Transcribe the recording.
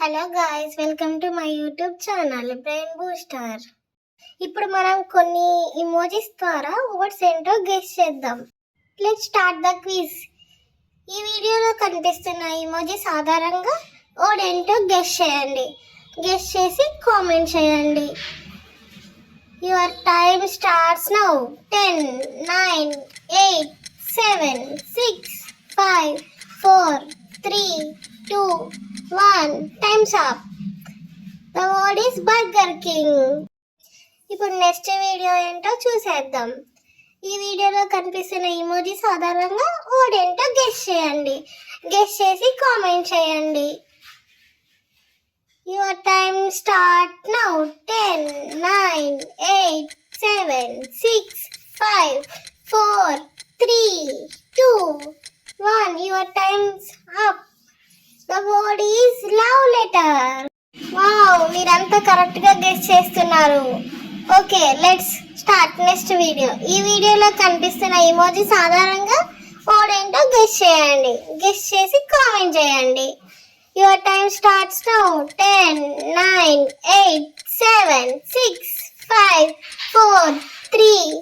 Hello guys, welcome to my YouTube channel brain booster. ఇప్పుడు మనం కొన్ని ఇమోజీస్ ద్వారా వర్డ్స్ ఏంటో గెస్ చేద్దాం. Let's start the quiz. ఈ వీడియోలో కనిపిస్తున్న ఇమోజీస్ ఆధారంగా వర్డ్ ఏంటో గెస్ చేయండి. గెస్ చేసి కామెంట్ చేయండి. Your time starts now. 10, 9, 8, 7, 6, 5, 4, 3, 2, 1. Time's up. The word is Burger King. ఇప్పుడు నెక్స్ట్ వీడియో ఏంటో చూసేద్దాం. ఈ వీడియోలో కనిపిస్తున్న ఇమోజీస్ ఆధారంగా వర్డ్ ఏంటో గెస్ చేయండి. గెస్ చేసి కామెంట్ చేయండి. Your time start now. 10, 9, 8, 7, 6, 5, 4, 3, 2, 1. Your time's up. The word is love letter. Wow, మీరంతా కరెక్ట్ గా గెస్ చేస్తున్నారు. Okay, let's start next video. ఈ వీడియోలో కనిపిస్తున్న ఇమోజీస్ ఆధారంగా వర్డ్ ఏంటో గెస్ చేయండి. గెస్ చేసి కామెంట్ చేయండి. Your time starts now. 10, 9, 8, 7, 6, 5, 4, 3,